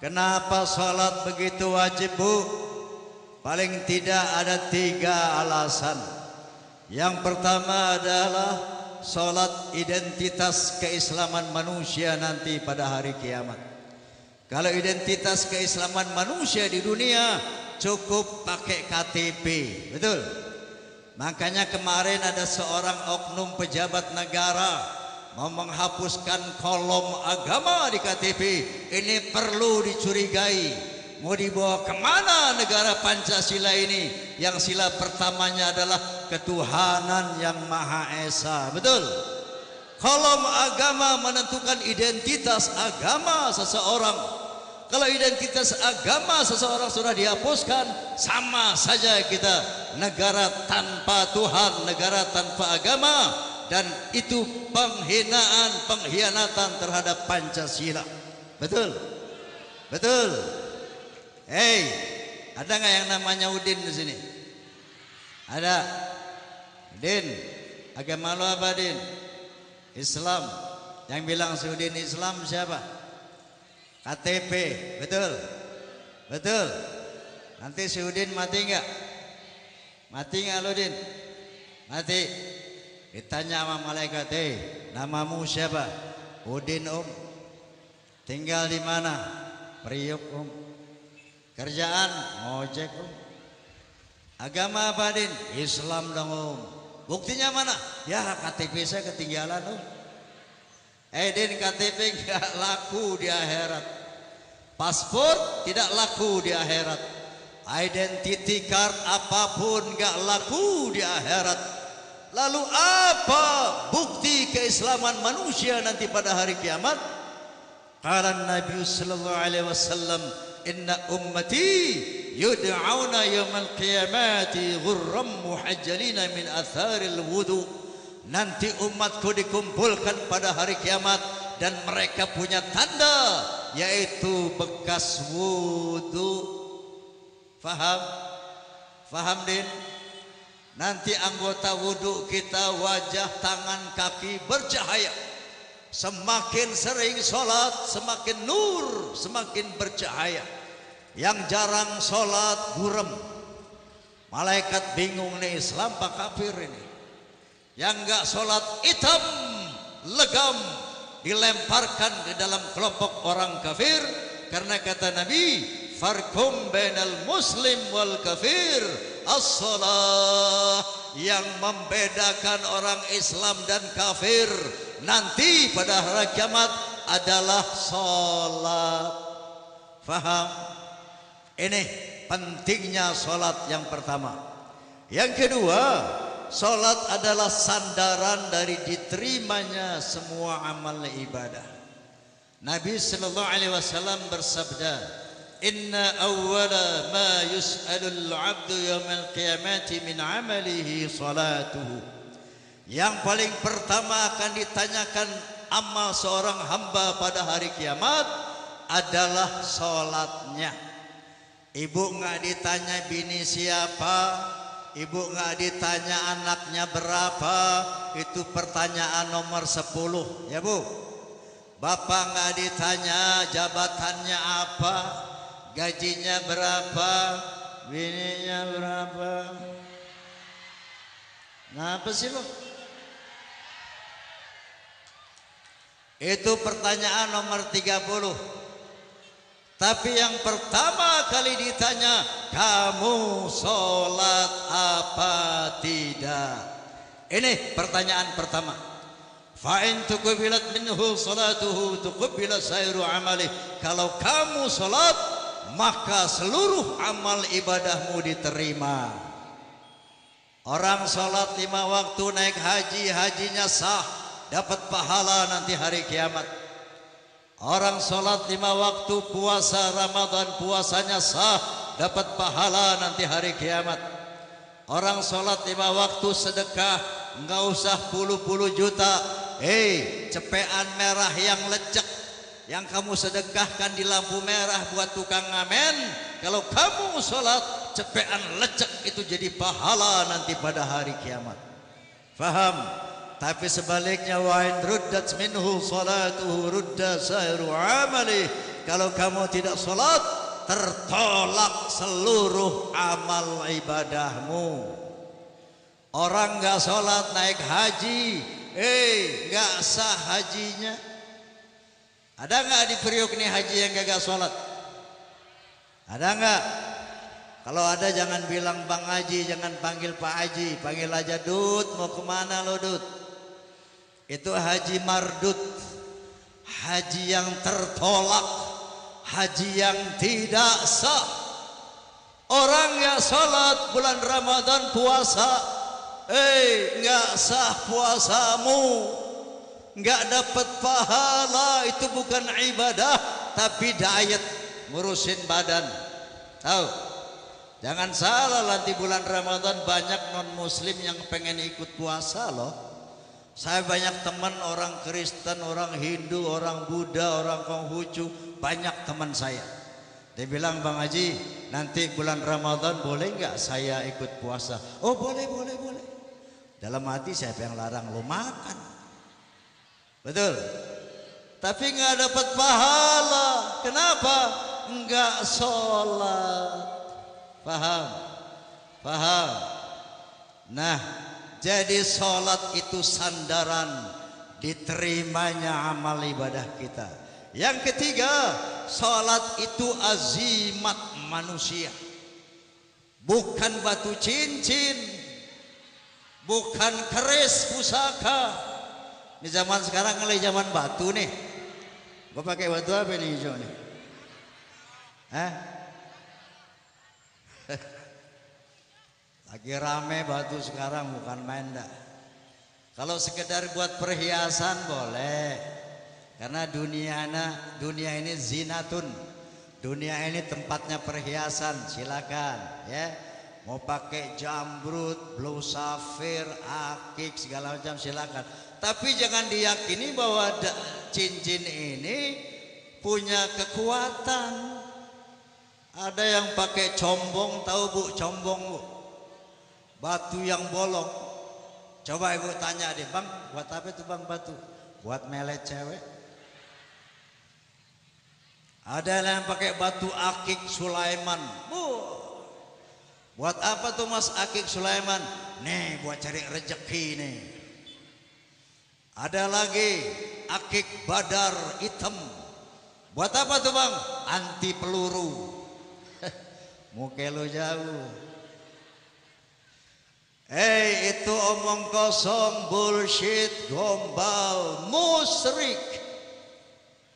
Kenapa sholat begitu wajib, Bu? Paling tidak ada 3 alasan. Yang pertama adalah sholat identitas keislaman manusia nanti pada hari kiamat. Kalau identitas keislaman manusia di dunia cukup pakai KTP, betul? Makanya kemarin ada seorang oknum pejabat negara mau menghapuskan kolom agama di KTP. Ini perlu dicurigai. Mau dibawa kemana negara Pancasila ini? Yang sila pertamanya adalah ketuhanan yang Maha Esa, betul? Kolom agama menentukan identitas agama seseorang. Kalau identitas agama seseorang sudah dihapuskan, sama saja kita negara tanpa Tuhan, negara tanpa agama, dan itu penghinaan, pengkhianatan terhadap Pancasila. Betul? Betul? Ada nggak yang namanya Udin di sini? Ada? Udin, agama lo apa, Din? Islam. Yang bilang si Udin Islam siapa? KTP, betul? Betul? Nanti si Udin mati nggak? Mati nggak lo, Din? Mati. Ditanya sama malaikat, namamu siapa? Udin, Om. Tinggal di mana? Priuk, Om. Kerjaan? Ngojek, Om. Agama apa, Din? Islam dong, Om. Buktinya mana? Ya KTP saya ketinggalan, Om. Din, KTP nggak laku di akhirat. Paspor tidak laku di akhirat. Identity card apapun nggak laku di akhirat. Lalu apa bukti keislaman manusia nanti pada hari kiamat? Qala Nabi sallallahu alaihi wasallam, inna ummati yud'auna yaumal qiyamati ghurram muhajjalina min atharil wudu. Nanti umatku dikumpulkan pada hari kiamat dan mereka punya tanda, yaitu bekas wudu. Faham? Faham Din? Nanti anggota wudhu kita wajah, tangan, kaki bercahaya. Semakin sering sholat semakin nur, semakin bercahaya. Yang jarang sholat buram. Malaikat bingung nih, Islam apa kafir ini? Yang enggak sholat hitam, legam, dilemparkan ke dalam kelompok orang kafir. Karena kata Nabi, farkum bainal muslim wal kafir as-salah. Yang membedakan orang Islam dan kafir nanti pada hari kiamat adalah sholat. Faham? Ini pentingnya sholat yang pertama. Yang kedua, sholat adalah sandaran dari diterimanya semua amal ibadah. Nabi sallallahu alaihi wasallam bersabda, inna awwala ma yus'alul 'abdu yaumal qiyamati min 'amalihi salatuhu. Yang paling pertama akan ditanyakan amal seorang hamba pada hari kiamat adalah salatnya. Ibu nggak ditanya bini siapa, ibu nggak ditanya anaknya berapa, itu pertanyaan nomor 10, ya Bu. Bapak nggak ditanya jabatannya apa, gajinya berapa, bininya berapa. Nah, apa sih lo? Itu pertanyaan nomor 30. Tapi yang pertama kali ditanya, kamu sholat apa tidak? Ini pertanyaan pertama. Fa'in tuqbilat minhu salatuhu tuqbila sairu amalih. Kalau kamu sholat, maka seluruh amal ibadahmu diterima. Orang sholat 5 waktu naik haji, hajinya sah, dapat pahala nanti hari kiamat. Orang sholat 5 waktu, puasa Ramadan, puasanya sah, dapat pahala nanti hari kiamat. Orang sholat 5 waktu, sedekah, enggak usah puluh-puluh juta. Cepean merah yang lecek yang kamu sedekahkan di lampu merah buat tukang ngamen, kalau kamu sholat cepean lecek itu jadi pahala nanti pada hari kiamat. Faham? Tapi sebaliknya, wa in ruddat minhu salatuhu rudda sairu amali. Kalau kamu tidak salat, tertolak seluruh amal ibadahmu. Orang enggak salat naik haji, enggak sah hajinya. Ada enggak di Priok ini haji yang gagal salat? Ada enggak? Kalau ada jangan bilang Bang Haji, jangan panggil Pak Haji, panggil aja Dut. Mau kemana lo Dut? Itu haji mardut, haji yang tertolak, haji yang tidak sah. Orang yang sholat bulan Ramadan puasa, nggak sah puasamu, nggak dapat pahala. Itu bukan ibadah, tapi diet, ngurusin badan. Tahu? Jangan salah, nanti bulan Ramadan banyak non muslim yang pengen ikut puasa loh. Saya banyak teman orang Kristen, orang Hindu, orang Buddha, orang Konghucu, banyak teman saya. Dia bilang, Bang Haji, nanti bulan Ramadan boleh nggak saya ikut puasa? Oh boleh, boleh, boleh. Dalam hati siapa yang larang lo makan? Betul. Tapi nggak dapat pahala. Kenapa? Nggak sholat. Paham? Paham? Nah, jadi sholat itu sandaran diterimanya amal ibadah kita. Yang ketiga, sholat itu azimat manusia. Bukan batu cincin, bukan keris pusaka. Di zaman sekarang mulai zaman batu nih. Gua pakai batu apa nih hijau nih? Lagi rame batu sekarang, bukan main dah. Kalau sekedar buat perhiasan boleh, karena dunia ini zinatun, dunia ini tempatnya perhiasan, silakan ya. Mau pakai jamrut, blue safir, akik segala macam silakan. Tapi jangan diyakini bahwa cincin ini punya kekuatan. Ada yang pakai combong, tahu Bu combong Bu? Batu yang bolong. Coba Ibu tanya deh, Bang, buat apa itu Bang batu? Buat melet cewek. Ada yang pakai batu akik Sulaiman. Bu, buat apa tuh Mas akik Sulaiman? Nih buat cari rezeki nih. Ada lagi akik badar hitam. Buat apa tuh Bang? Anti peluru. Muka lu jauh. Itu omong kosong, bullshit, gombal, musyrik.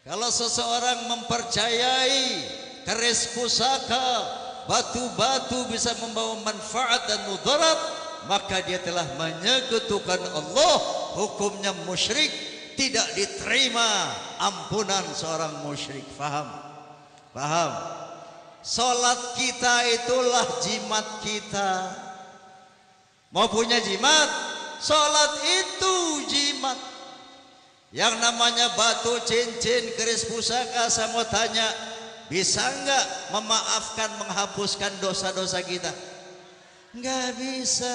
Kalau seseorang mempercayai keris pusaka, batu-batu bisa membawa manfaat dan mudarat, maka dia telah menyekutukan Allah. Hukumnya musyrik, tidak diterima ampunan seorang musyrik. Faham? Paham? Salat kita itulah jimat kita. Mau punya jimat, salat itu jimat. Yang namanya batu, cincin, keris pusaka, saya mau tanya, bisa enggak memaafkan, menghapuskan dosa-dosa kita? Enggak bisa.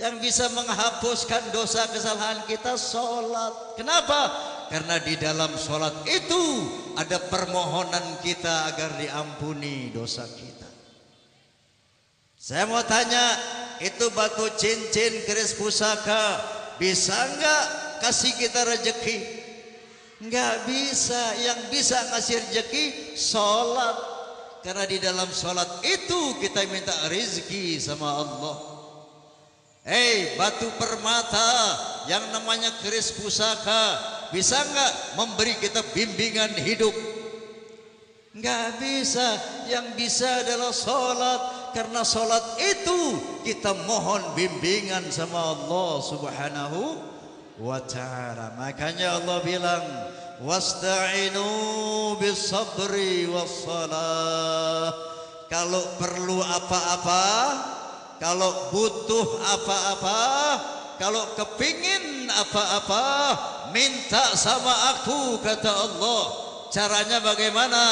Yang bisa menghapuskan dosa kesalahan kita salat. Kenapa? Karena di dalam salat itu ada permohonan kita agar diampuni dosa kita. Saya mau tanya, itu batu cincin, keris pusaka, bisa enggak kasih kita rezeki? Enggak bisa. Yang bisa ngasih rezeki salat. Karena di dalam salat itu kita minta rezeki sama Allah. Batu permata yang namanya keris pusaka, bisa enggak memberi kita bimbingan hidup? Enggak bisa. Yang bisa adalah salat. Karena salat itu kita mohon bimbingan sama Allah Subhanahu wa ta'ala. Makanya Allah bilang, wasta'inu bis sabri was salah. Kalau perlu apa-apa, kalau butuh apa-apa, kalau kepingin apa-apa, minta sama aku, kata Allah. Caranya bagaimana?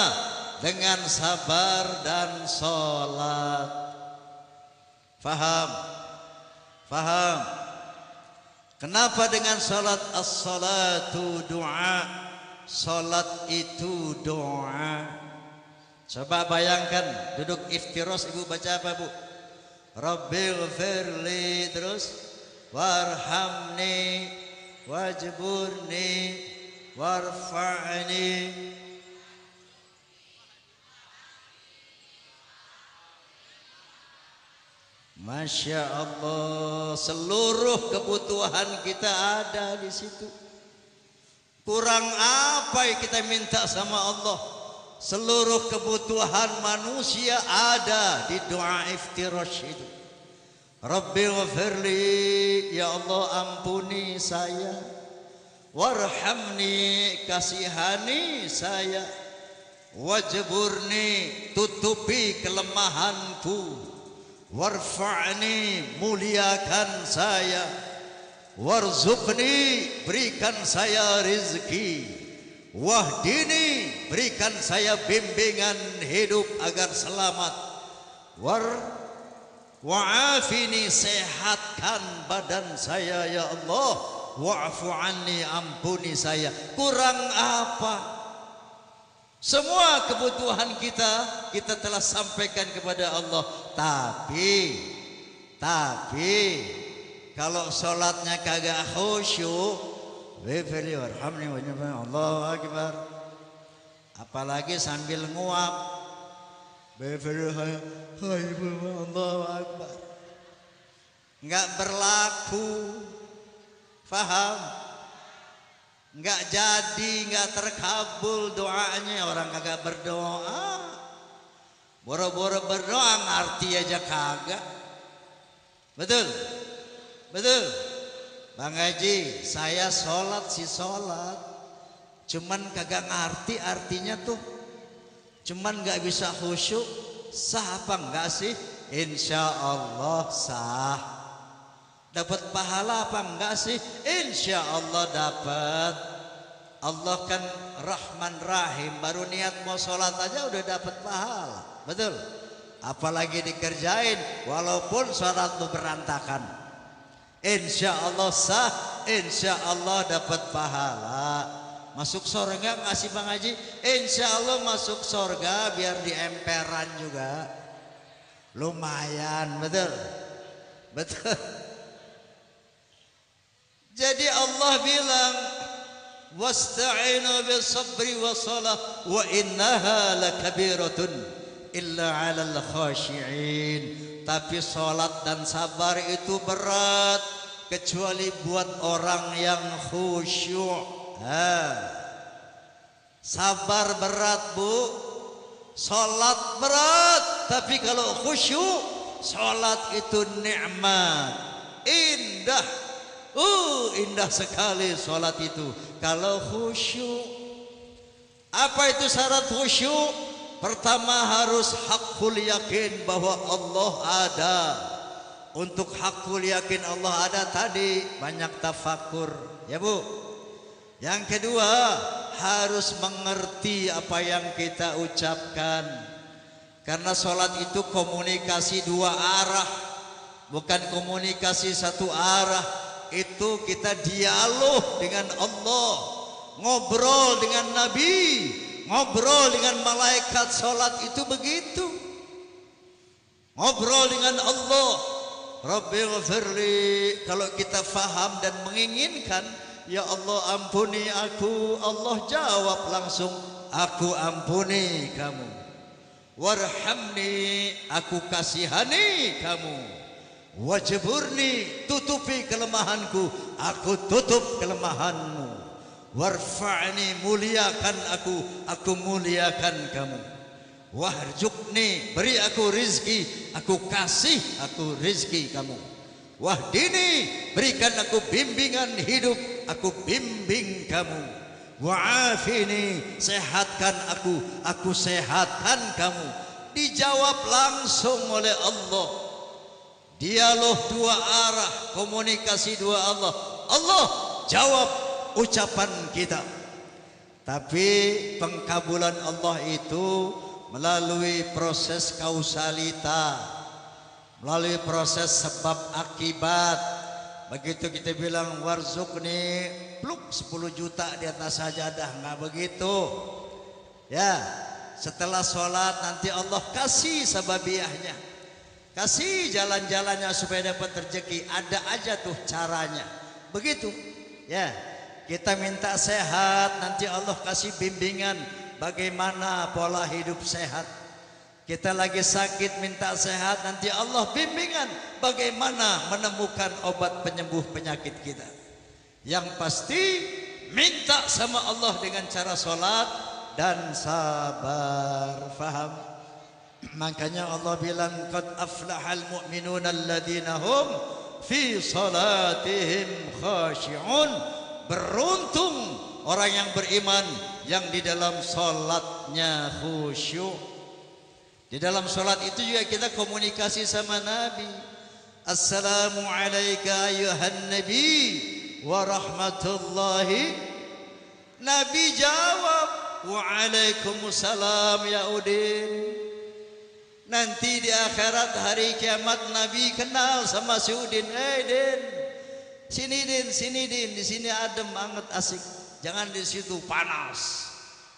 Dengan sabar dan sholat. Faham? Faham? Kenapa dengan sholat? As-salatu doa. Sholat itu doa. Coba bayangkan, duduk iftiros, ibu baca apa Bu? Rabbighfirli, terus warhamni wajburni warfa'ni. Masya Allah, seluruh kebutuhan kita ada di situ. Kurang apa yang kita minta sama Allah? Seluruh kebutuhan manusia ada di doa iftirash itu. Rabbighfirli, ya Allah ampuni saya. Warhamni, kasihani saya. Wajburni, tutupi kelemahanku. Warfa'ni, muliakan saya. Warzuqni, berikan saya rezeki. Wahdini, berikan saya bimbingan hidup agar selamat. Wa'afini, sehatkan badan saya ya Allah. Wa'fu anni, ampuni saya. Kurang apa? Semua kebutuhan kita telah sampaikan kepada Allah. Tapi kalau sholatnya kagak khusyuk, warhamni wajibni, Allahu Akbar, apalagi sambil nguap, Allahu Akbar, nggak berlaku. Faham? Nggak jadi, nggak terkabul doanya. Orang kagak berdoa, boro-boro berdoa ngerti aja kagak. Betul? Betul? Bang Haji, saya sholat sih sholat, cuman kagak ngerti artinya tuh. Cuman nggak bisa khusyuk. Sah apa enggak sih? Insya Allah sah. Dapat pahala apa enggak sih? Insya Allah dapat. Allah kan Rahman Rahim, baru niat mau sholat aja udah dapat pahala. betul. Apalagi dikerjain, walaupun sholatmu berantakan, insya Allah sah, insya Allah dapat pahala. Masuk surga nggak sih Bang Haji? Insya Allah masuk surga, biar di emperan juga lumayan, betul, betul. Jadi Allah bilang, wasta'inu bis sabri wassalah wa innaha lakabiratun illa 'alal khashi'in. Tapi salat dan sabar itu berat kecuali buat orang yang khusyuk. Sabar berat Bu, salat berat, tapi kalau khusyuk, salat itu nikmat, indah. Indah sekali salat itu kalau khusyuk. Apa itu syarat khusyuk? Pertama harus hakul yakin bahwa Allah ada. Untuk hakul yakin Allah ada tadi banyak tafakur, ya Bu. Yang kedua harus mengerti apa yang kita ucapkan. Karena sholat itu komunikasi dua arah, bukan komunikasi satu arah. Itu kita dialog dengan Allah, ngobrol dengan Nabi, ngobrol dengan malaikat. Sholat itu begitu, ngobrol dengan Allah. Rabbighfirli. Kalau kita faham dan menginginkan, ya Allah ampuni aku, Allah jawab langsung, aku ampuni kamu. Warhamni, aku kasihani kamu. Wajburni, tutupi kelemahanku, aku tutup kelemahanmu. Warfa'ni, muliakan aku muliakan kamu. Warjukni, beri aku rizki, aku kasih aku rizki kamu. Wahdini, berikan aku bimbingan hidup, aku bimbing kamu. Wa'afini, sehatkan aku sehatkan kamu. Dijawab langsung oleh Allah. Dialog dua arah, komunikasi dua Allah. Allah jawab ucapan kita. Tapi pengkabulan Allah itu melalui proses kausalita, melalui proses sebab akibat. Begitu kita bilang warzuqni, pluk 10 juta di atas sajadah, nggak begitu. Ya, setelah sholat nanti Allah kasih sababiahnya, kasih jalan-jalannya supaya dapat rezeki. Ada aja tuh caranya. Begitu. Ya, kita minta sehat, nanti Allah kasih bimbingan bagaimana pola hidup sehat. Kita lagi sakit minta sehat, nanti Allah bimbingan bagaimana menemukan obat penyembuh penyakit kita. Yang pasti minta sama Allah dengan cara sholat dan sabar. Faham? Makanya Allah bilang qad aflahal mu'minuna alladzina hum fi salatihim khashi'un. Beruntung orang yang beriman yang di dalam salatnya khusyuk. Di dalam salat itu juga kita komunikasi sama Nabi. Assalamu alayka ayuhan nabi wa rahmatullahi. Nabi jawab wa alaikumussalam ya Udin. Nanti di akhirat hari kiamat Nabi kenal sama si Udin. Din, sini Din, sini Din, di sini adem banget asik. Jangan di situ panas.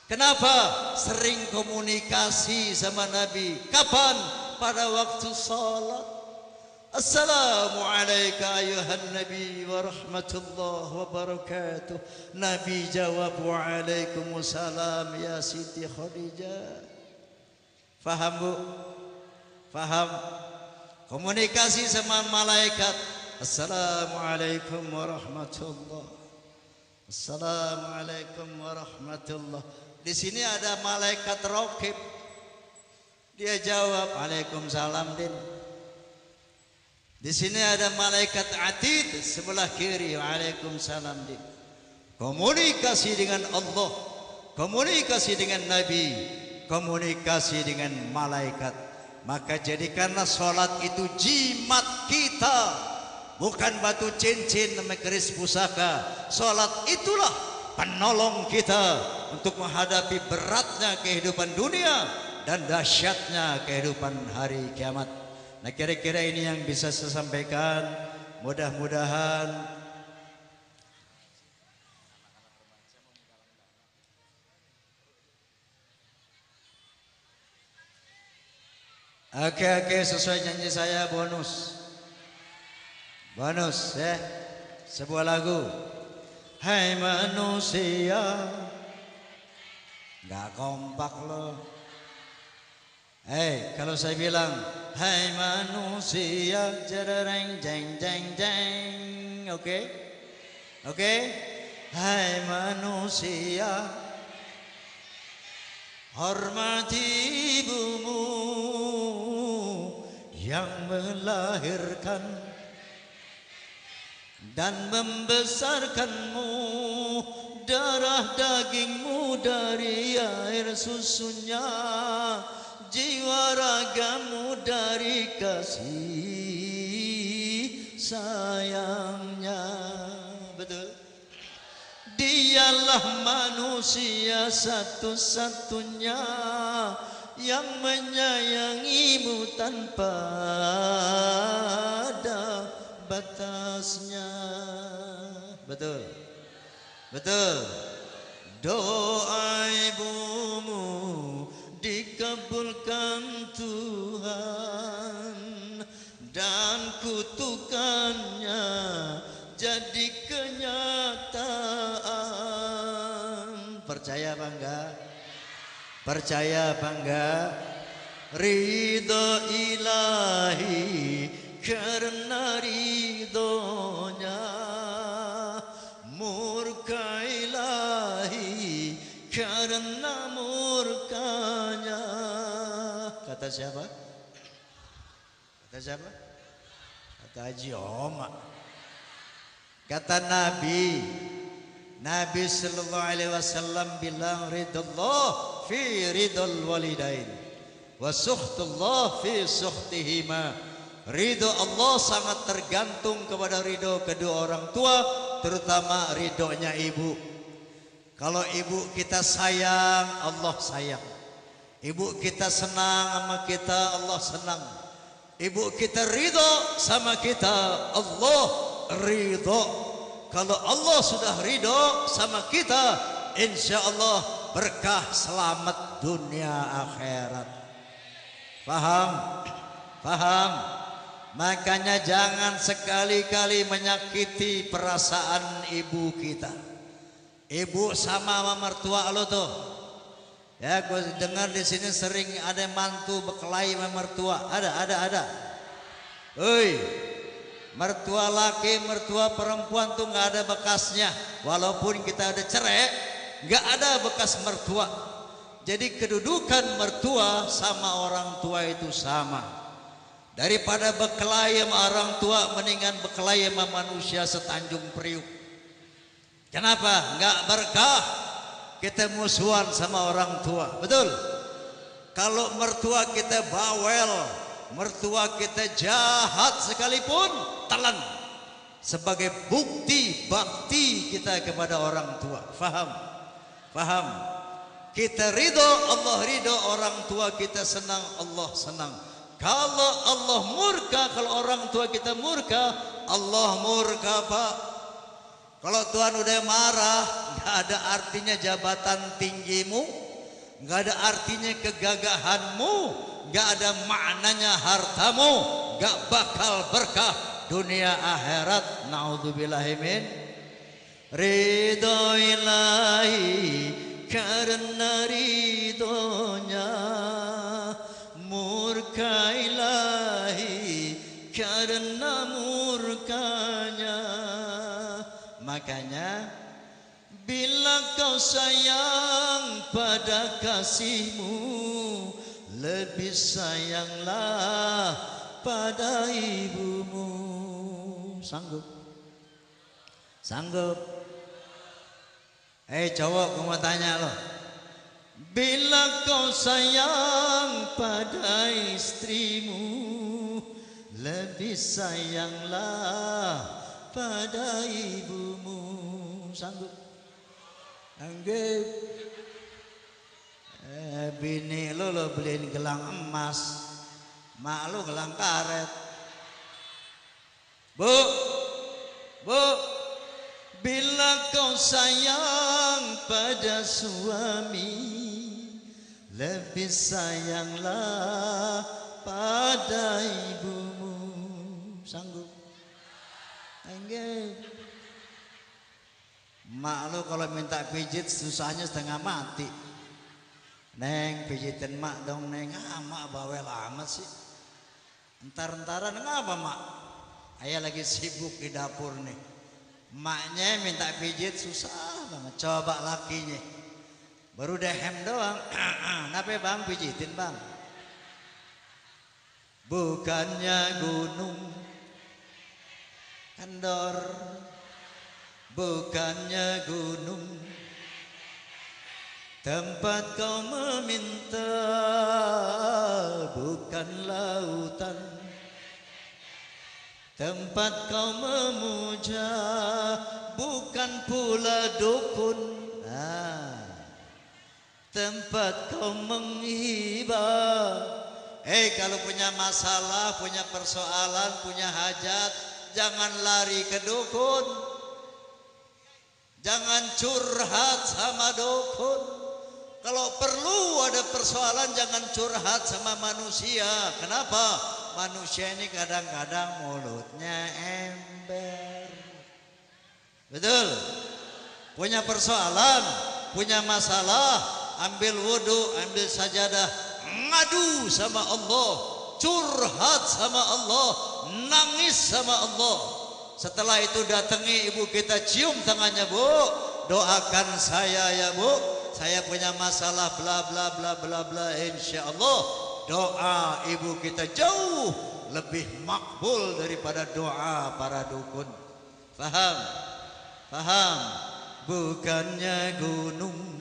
Kenapa? Sering komunikasi sama Nabi. Kapan? Pada waktu salat. Assalamu alayka ayuhan nabi wa rahmatullahi wa barakatuh. Nabi jawab wa alaikumussalam ya Siti Khadijah. Faham Bu? Faham? Komunikasi sama malaikat. Assalamualaikum warahmatullahi. Assalamualaikum warahmatullahi. Di sini ada malaikat raqib. Dia jawab, Waalaikumsalam Din. Di sini ada malaikat atid sebelah kiri, Waalaikumsalam Din. Komunikasi dengan Allah, komunikasi dengan Nabi, komunikasi dengan malaikat. Maka jadikanlah sholat itu jimat kita, bukan batu cincin sama keris pusaka. Sholat itulah penolong kita untuk menghadapi beratnya kehidupan dunia dan dahsyatnya kehidupan hari kiamat. Nah, kira-kira ini yang bisa saya sampaikan. Mudah-mudahan Oke, sesuai janji saya bonus ya, sebuah lagu. Hai manusia, nggak kompak loh. Kalau saya bilang hai manusia, jereng jeng jeng jeng, oke? Hai manusia, hormati ibumu yang melahirkan dan membesarkanmu, darah dagingmu dari air susunya, jiwa ragamu dari kasih sayangnya. Betul? Dialah manusia satu-satunya yang menyayangimu tanpa ada batasnya. Betul. Doa ibumu dikabulkan Tuhan dan kutukannya jadi kenyataan. Percaya apa enggak? Ridho ilahi karena ridhonya, murka ilahi karena murkanya. Kata siapa? Kata Haji Oma. Kata Nabi sallallahu alaihi wasallam bilang, ridallah fi ridal walidain wa sukhtullah fi sukhtihima. Ridho Allah sangat tergantung kepada ridho kedua orang tua, terutama ridhonya ibu. Kalau ibu kita sayang, Allah sayang. Ibu kita senang sama kita, Allah senang. Ibu kita ridho sama kita, Allah ridho. Kalau Allah sudah ridho sama kita, insya Allah berkah selamat dunia akhirat. Paham? Makanya jangan sekali-kali menyakiti perasaan ibu kita. Ibu sama mertua lo tuh. Ya, gue dengar di sini sering ada mantu berkelahi sama mertua. Ada. Mertua laki, mertua perempuan tuh nggak ada bekasnya. Walaupun kita ada cerai, nggak ada bekas mertua. Jadi kedudukan mertua sama orang tua itu sama. Daripada berkelahi sama orang tua, mendingan berkelahi sama manusia setanjung priuk. Kenapa? Nggak berkah. Kita musuhan sama orang tua. Betul? Kalau mertua kita bawel, mertua kita jahat sekalipun, telan. Sebagai bukti bakti kita kepada orang tua. Faham? Kita ridho, Allah ridho, orang tua kita senang, Allah senang. Kalau Allah murka, kalau orang tua kita murka, Allah murka, Pak. Kalau Tuhan udah marah, nggak ada artinya jabatan tinggimu, nggak ada artinya kegagahanmu, nggak ada maknanya hartamu, nggak bakal berkah dunia akhirat. Naudzubillahi min. Ridho ilahi karena ridhonya, murka ilahi karena murkanya. Makanya bila kau sayang pada kasihmu, lebih sayanglah pada ibumu. Sanggup? Cowok, aku mau tanya lo. Bila kau sayang pada istrimu, lebih sayanglah pada ibumu. Sanggup? Bini lu beliin gelang emas, mak lu gelang karet. Bu, bila kau sayang pada suami, lebih sayanglah pada ibumu. Sanggup? Enggak. Mak lu kalau minta pijit susahnya setengah mati. Neng pijitin mak dong neng. Mak bawel amat sih. Entar-entaran ngapa mak? Ayah lagi sibuk di dapur nih. Maknya minta pijit susah banget. Coba lakinya baru dehem doang. Kenapa bang pijitin bang? Bukannya gunung kendor, bukannya gunung tempat kau meminta, bukan lautan tempat kau memuja, bukan pula dukun tempat kau menghibah. Kalau punya masalah, punya persoalan, punya hajat, jangan lari ke dukun, jangan curhat sama dukun. Kalau perlu ada persoalan jangan curhat sama manusia. Kenapa? Manusia ini kadang-kadang mulutnya ember. Betul? Punya persoalan, punya masalah, ambil wudhu, ambil sajadah, ngadu sama Allah, curhat sama Allah, nangis sama Allah. Setelah itu datangi ibu kita, cium tangannya, Bu, doakan saya ya Bu, saya punya masalah bla bla bla bla bla. Insya Allah doa ibu kita jauh lebih makbul daripada doa para dukun. Paham? Paham? Bukannya gunung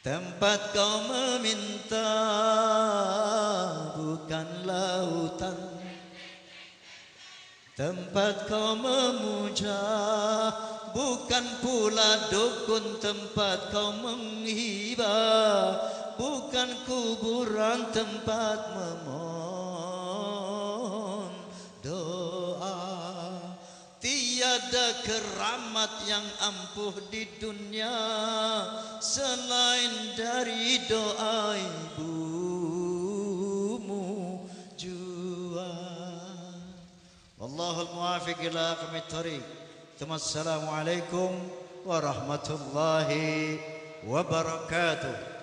tempat kau meminta, bukan lautan tempat kau memuja, bukan pula dukun tempat kau menghibah, bukan kuburan tempat memohon doa. Tiada keramat yang ampuh di dunia selain dari doa ibumu jua. Wallahul muwafiq ila aqwamit thoriq. Assalamualaikum warahmatullahi wabarakatuh.